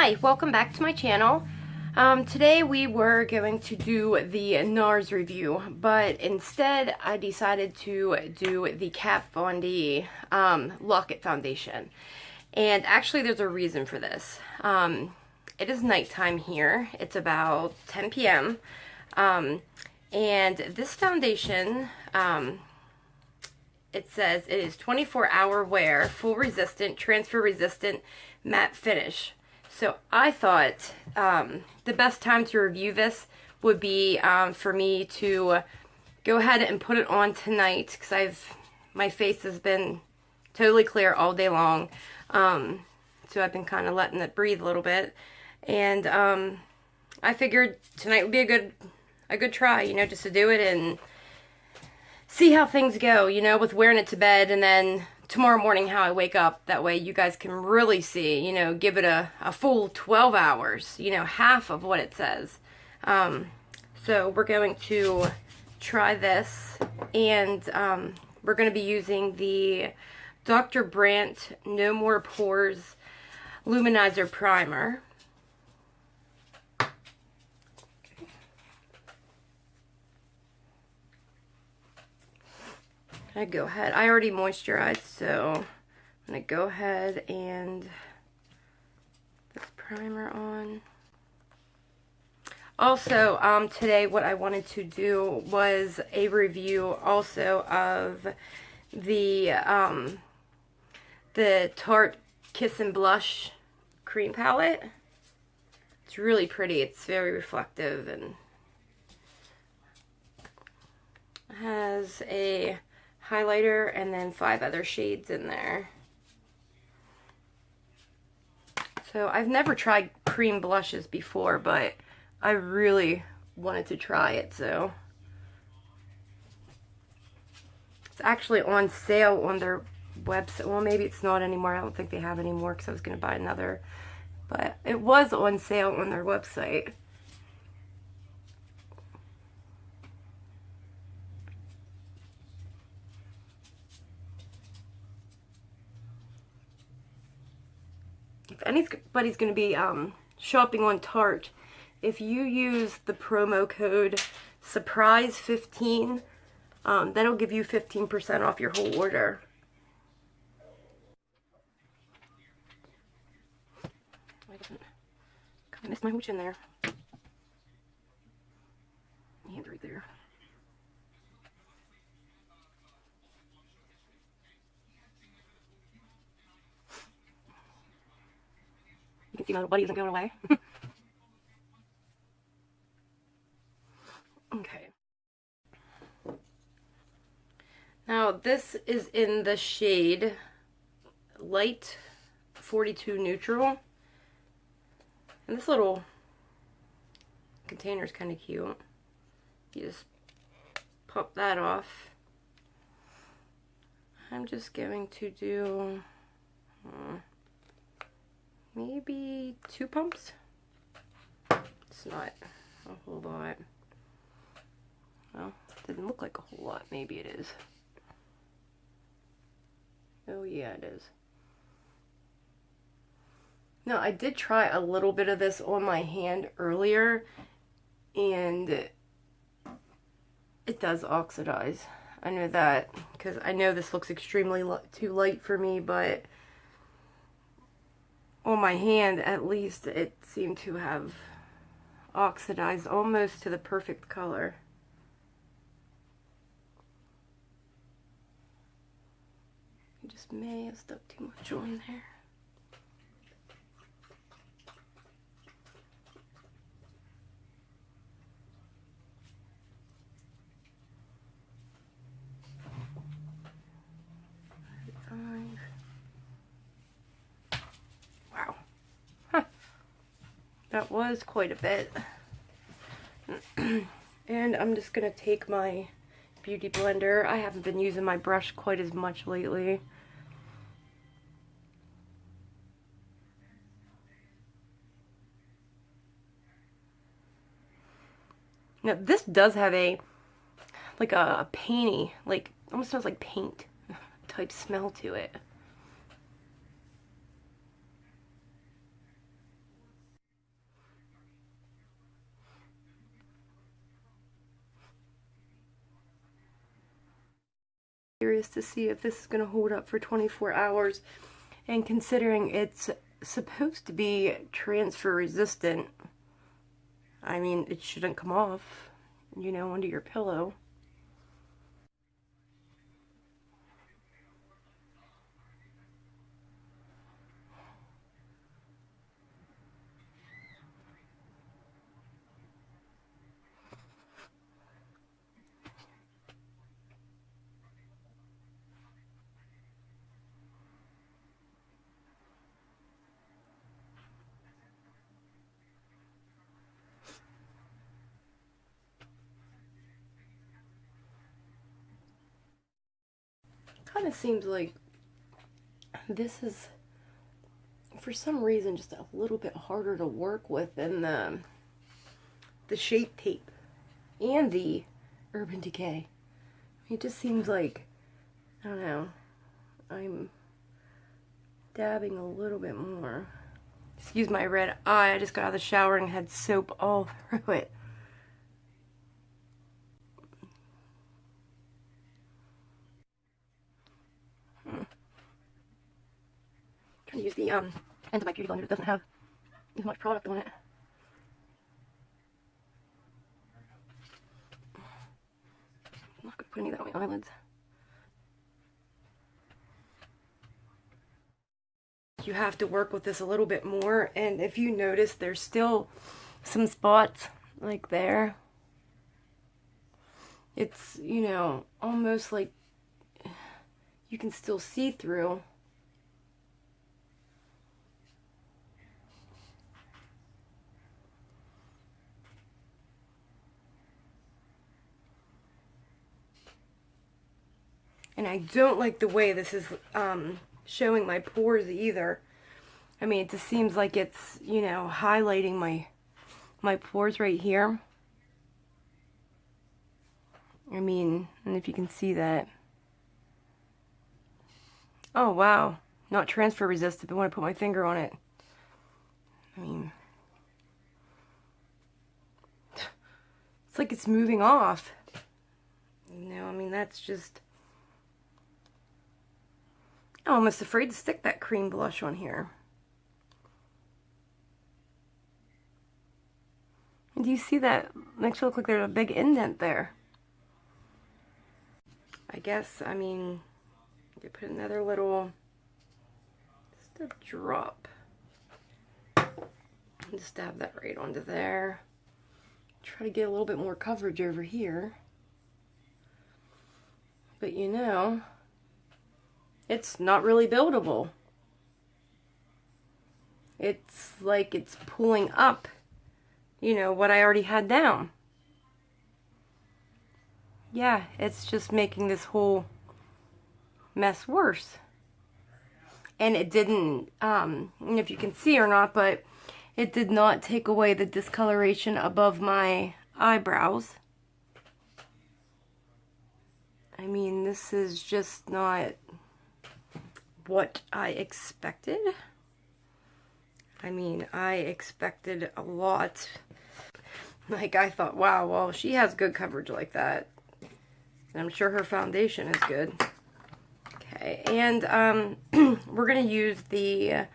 Hi, welcome back to my channel. Today we were going to do the NARS review, but instead I decided to do the Kat Von D Lock-It Foundation. And actually there's a reason for this. It is nighttime here. It's about 10 p.m. And this foundation, it says it is 24-hour wear, full resistant, transfer resistant, matte finish. So I thought the best time to review this would be for me to go ahead and put it on tonight, because my face has been totally clear all day long. So I've been kind of letting it breathe a little bit, and I figured tonight would be a good try, you know, just to do it and see how things go, you know, with wearing it to bed, and then tomorrow morning how I wake up. That way you guys can really see, you know, give it a full 12 hours, you know, half of what it says. So we're going to try this, and we're going to be using the Dr. Brandt No More Pores Luminizer Primer. I go ahead. I already moisturized, so I'm gonna go ahead and put this primer on. Also, today what I wanted to do was a review also of the Tarte Kiss and Blush cream palette. It's really pretty. It's very reflective and has a highlighter and then 5 other shades in there. So I've never tried cream blushes before, but I really wanted to try it, so it's actually on sale on their website. Well, maybe it's not anymore. I don't think they have any more because I was going to buy another, but it was on sale on their website. If anybody's going to be shopping on Tarte, if you use the promo code SURPRISE15, that'll give you 15% off your whole order. I kind of missed my hooch in there. Hand right there. You can see my little buddy isn't going away. Okay. Now this is in the shade Light 42 Neutral. And this little container is kind of cute. You just pop that off. I'm just going to do maybe 2 pumps. It's not a whole lot. Well, it didn't look like a whole lot. Maybe it is. Oh yeah, it is. No, I did try a little bit of this on my hand earlier, and it does oxidize. I know that, because I know this looks extremely too light for me, but on my hand at least it seemed to have oxidized almost to the perfect color. I just may have stuck too much on there. Wow. Huh. That was quite a bit. And I'm just going to take my beauty blender. I haven't been using my brush quite as much lately. Now this does have like a painty, like almost smells like paint type smell to it. Curious to see if this is going to hold up for 24 hours. And considering it's supposed to be transfer resistant, I mean, it shouldn't come off, you know, under your pillow. Kind of seems like this is, for some reason, just a little bit harder to work with than the Shape Tape and the Urban Decay. It just seems like, I don't know, I'm dabbing a little bit more. Excuse my red eye, I just got out of the shower and had soap all through it. Trying to use the end of my beauty blender that doesn't have as much product on it. I'm not going to put any of that on my eyelids. You have to work with this a little bit more, and if you notice, there's still some spots like there. It's, you know, almost like you can still see through. And I don't like the way this is showing my pores either. I mean, it just seems like it's, you know, highlighting my pores right here. I mean, and if you can see that. Oh, wow. Not transfer resistant, but when I put my finger on it. I mean, it's like it's moving off. You know, I mean, that's just... I'm almost afraid to stick that cream blush on here. And do you see that? Makes it look like there's a big indent there. I guess, I mean, you could put another little, just a drop. Just dab that right onto there. Try to get a little bit more coverage over here. But you know, it's not really buildable. It's like it's pulling up, you know, what I already had down. Yeah, it's just making this whole mess worse. And it didn't, if you can see or not, but it did not take away the discoloration above my eyebrows. I mean, this is just not what I expected. I mean, I expected a lot. Like, I thought, wow, well, she has good coverage like that. And I'm sure her foundation is good. Okay, and we're going to use the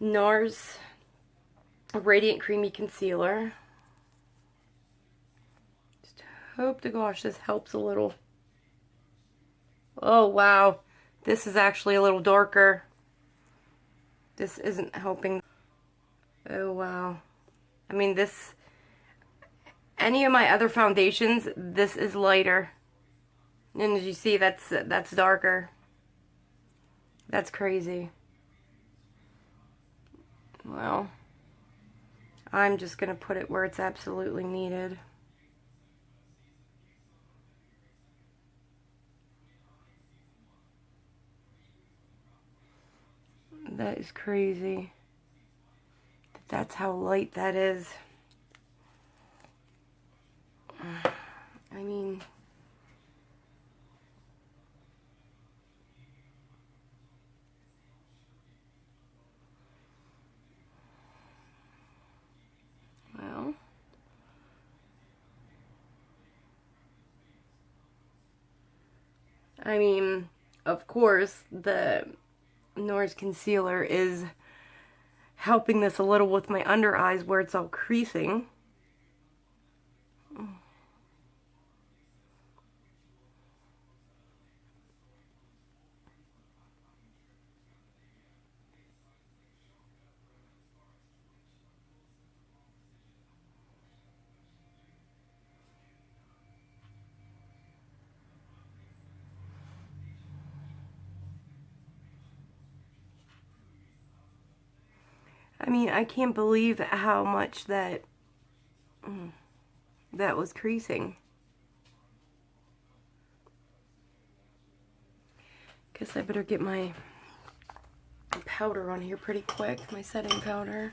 NARS Radiant Creamy Concealer. Just hope to gosh this helps a little. Oh, wow. This is actually a little darker. This isn't helping. Oh, wow. I mean, this... Any of my other foundations, this is lighter. And as you see, that's darker. That's crazy. Well, I'm just going to put it where it's absolutely needed. That is crazy. That's how light that is. I mean... Well... I mean, of course, the NARS concealer is helping this a little with my under eyes where it's all creasing. I mean, I can't believe how much that was creasing. Guess I better get my powder on here pretty quick, my setting powder.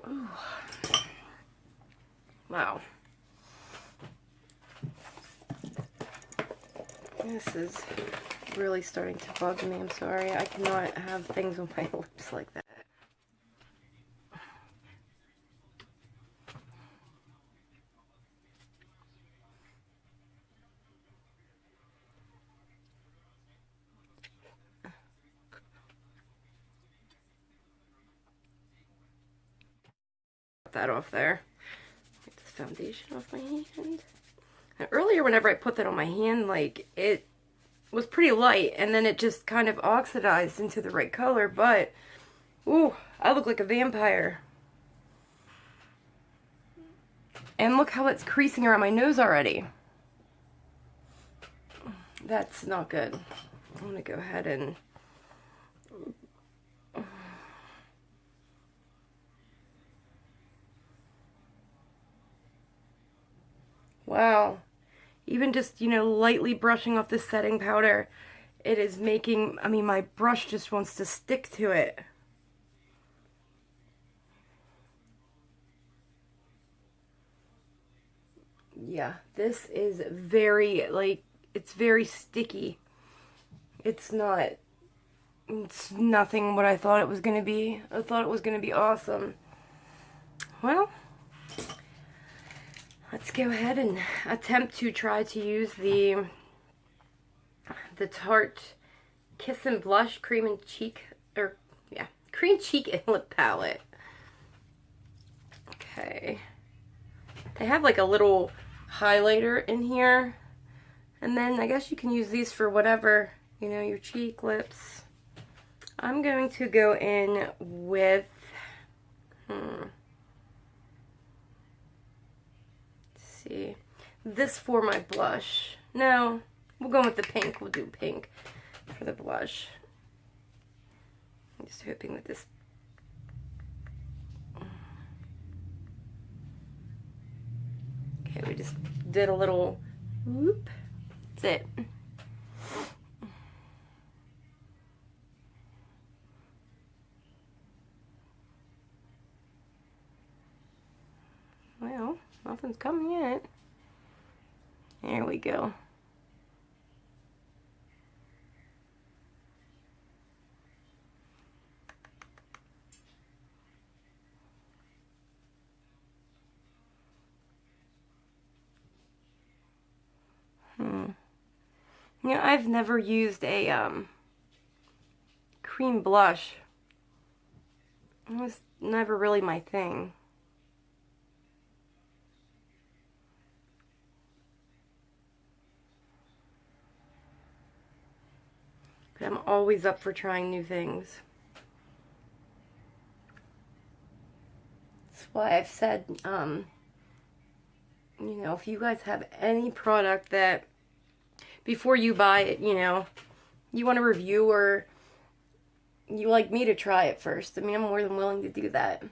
Ooh. Wow. This is really starting to bug me. I'm sorry. I cannot have things on my lips like that. Put that off there. Get this foundation off my hand. And earlier, whenever I put that on my hand, like, it was pretty light, and then it just kind of oxidized into the right color, but, ooh, I look like a vampire. And look how it's creasing around my nose already. That's not good. I'm gonna go ahead and... Wow. Even just, you know, lightly brushing off the setting powder, it is making, I mean, my brush just wants to stick to it. Yeah, this is very, like, it's very sticky. It's not, it's nothing what I thought it was going to be. I thought it was going to be awesome. Well, let's go ahead and attempt to try to use the Tarte Kiss and Blush Cream and Cheek, or, yeah, Cream Cheek and Lip Palette. Okay. They have like a little highlighter in here. And then I guess you can use these for whatever, you know, your cheek, lips. I'm going to go in with, let's see, this for my blush. No, we'll go with the pink. We'll do pink for the blush. I'm just hoping that this... Okay, we just did a little whoop. That's it. Well, nothing's coming yet. There we go. You know, I've never used a cream blush. It was never really my thing. But I'm always up for trying new things. That's why I've said, you know, if you guys have any product that before you buy it, you know, you want to review or you like me to try it first, I mean, I'm more than willing to do that.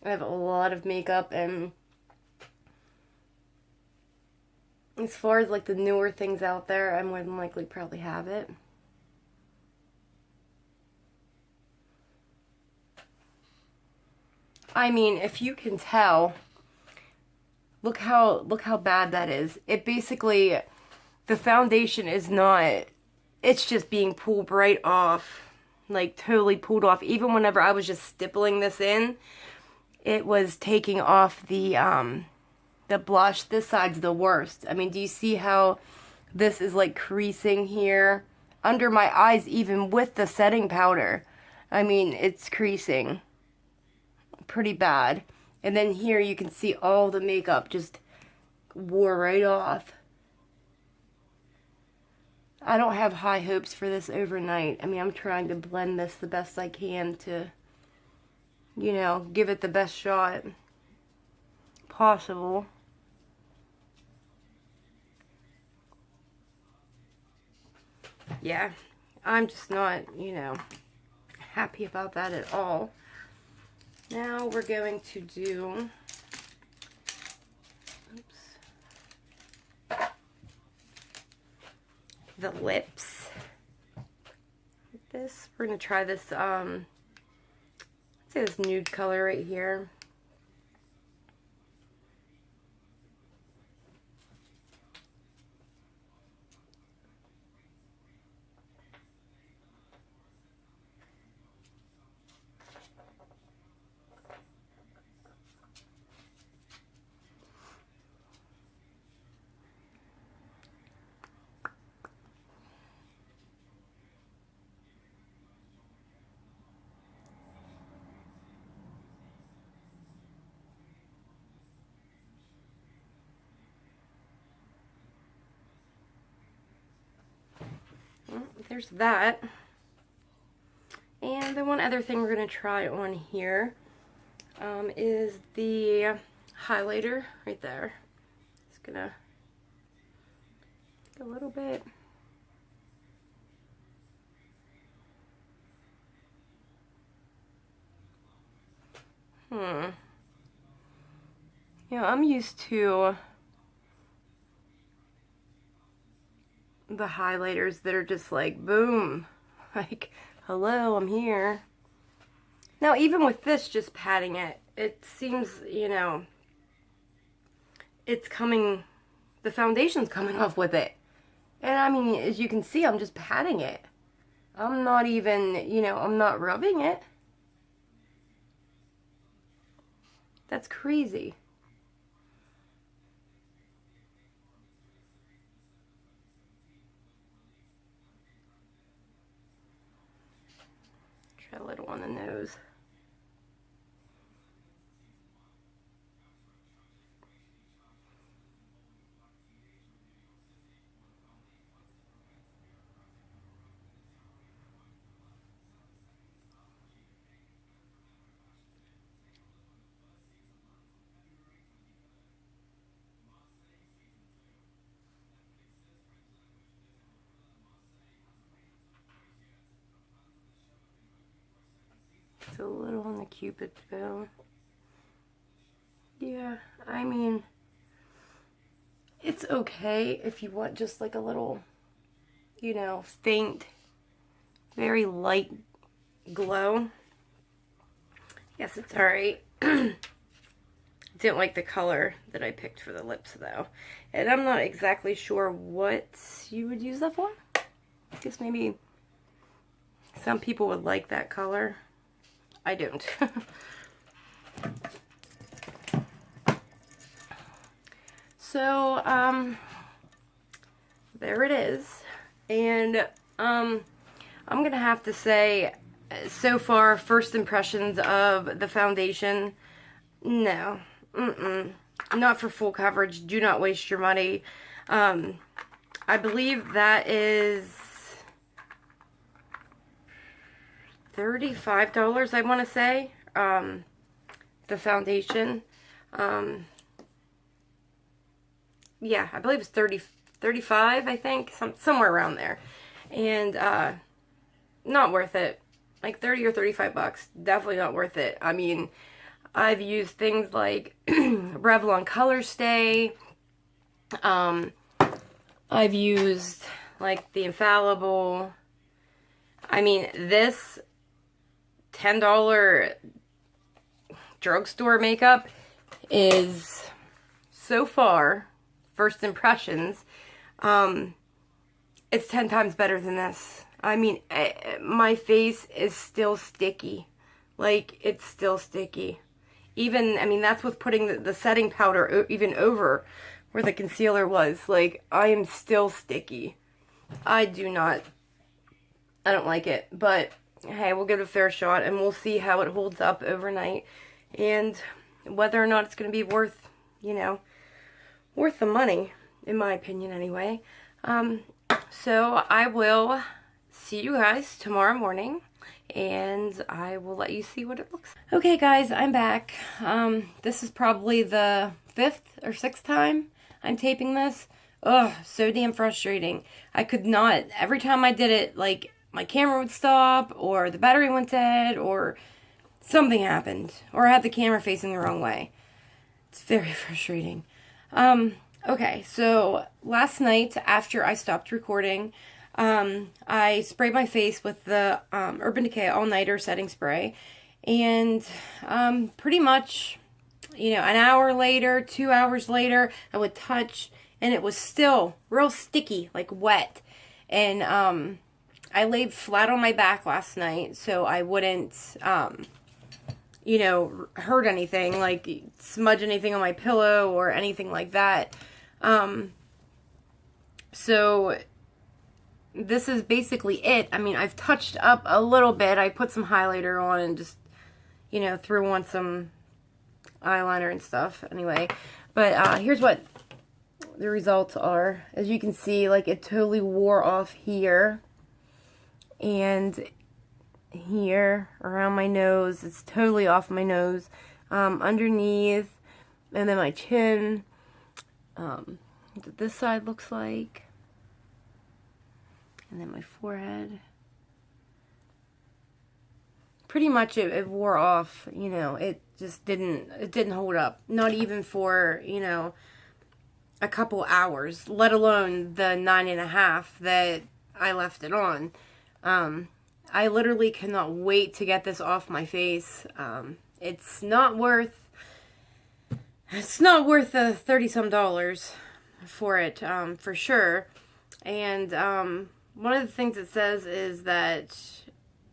I have a lot of makeup and as far as like the newer things out there, I more than likely probably have it. I mean, if you can tell, look how bad that is. It basically, the foundation is not, it's just being pulled right off. Like totally pulled off. Even whenever I was just stippling this in, it was taking off the blush. This side's the worst. I mean, do you see how this is like creasing here? Under my eyes, even with the setting powder. I mean, it's creasing pretty bad. And then here you can see all the makeup just wore right off. I don't have high hopes for this overnight. I mean, I'm trying to blend this the best I can to, you know, give it the best shot possible. Yeah, I'm just not, you know, happy about that at all. Now we're going to do, the lips. With this, we're going to try this, let's say this nude color right here. There's that. And the one other thing we're going to try on here is the highlighter right there. Just gonna take a little bit. Yeah, I'm used to the highlighters that are just like boom, like hello, I'm here. Now even with this, just patting it, it seems, you know, it's coming, the foundation's coming off with it. And I mean, as you can see, I'm just patting it. I'm not even, you know, I'm not rubbing it. That's crazy. Try a little on the nose. A little on the Cupid's bow. Yeah, I mean, it's okay if you want just like a little, you know, faint, very light glow. Yes, it's alright. Didn't like the color that I picked for the lips though. And I'm not exactly sure what you would use that for. I guess maybe some people would like that color. I don't. So, there it is. And, I'm gonna have to say, so far, first impressions of the foundation, no. Not for full coverage. Do not waste your money. I believe that is $35, I want to say, the foundation. Yeah, I believe it's 35, I think, somewhere around there. And not worth it. Like 30 or 35 bucks, definitely not worth it. I mean, I've used things like Revlon Color Stay, I've used like the Infallible. I mean, this $10 drugstore makeup is so far, first impressions, it's 10 times better than this. I mean, my face is still sticky. Like, it's still sticky. Even, I mean, that's with putting the setting powder even over where the concealer was. Like, I am still sticky. I don't like it. But, hey, we'll give it a fair shot and we'll see how it holds up overnight. And whether or not it's going to be worth, you know, worth the money, in my opinion anyway. So I will see you guys tomorrow morning, and I will let you see what it looks like. Okay guys, I'm back. This is probably the 5th or 6th time I'm taping this. Ugh, so damn frustrating. I could not, every time I did it, like, my camera would stop, or the battery went dead, or something happened, or I had the camera facing the wrong way. It's very frustrating. Okay, so last night after I stopped recording, I sprayed my face with the Urban Decay All-Nighter Setting Spray, and pretty much, you know, an hour later, 2 hours later, I would touch, and it was still real sticky, like wet. And I laid flat on my back last night so I wouldn't, you know, hurt anything, like smudge anything on my pillow or anything like that. So this is basically it. I mean, I've touched up a little bit. I put some highlighter on and just, you know, threw on some eyeliner and stuff anyway. But here's what the results are. As you can see, like, it totally wore off here and here around my nose. It's totally off my nose, underneath, and then my chin, what this side looks like, and then my forehead. Pretty much it wore off, you know. It just didn't hold up, not even for, you know, a couple hours, let alone the 9.5 that I left it on. I literally cannot wait to get this off my face. It's not worth the $30-some for it, for sure. And one of the things it says is that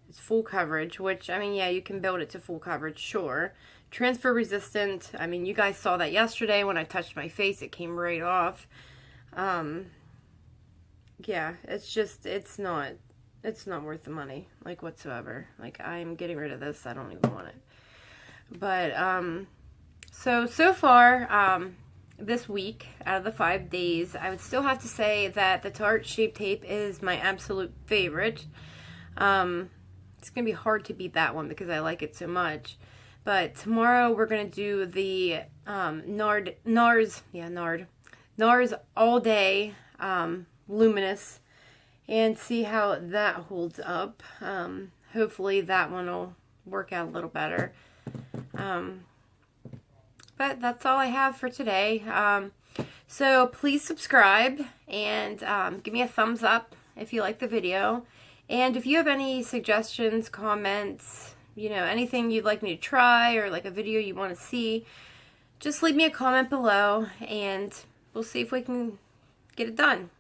it's full coverage, which, I mean, yeah, you can build it to full coverage, sure. Transfer resistant, I mean, you guys saw that yesterday when I touched my face, it came right off. Yeah, it's just, it's not worth the money, like, whatsoever. Like, I'm getting rid of this. I don't even want it. But, so far, this week, out of the 5 days, I would still have to say that the Tarte Shape Tape is my absolute favorite. It's going to be hard to beat that one because I like it so much. But tomorrow, we're going to do the, NARS All Day, Luminous, and see how that holds up. Hopefully that one will work out a little better. But that's all I have for today. So please subscribe and give me a thumbs up if you like the video. And if you have any suggestions, comments, you know, anything you'd like me to try or like a video you want to see, just leave me a comment below and we'll see if we can get it done.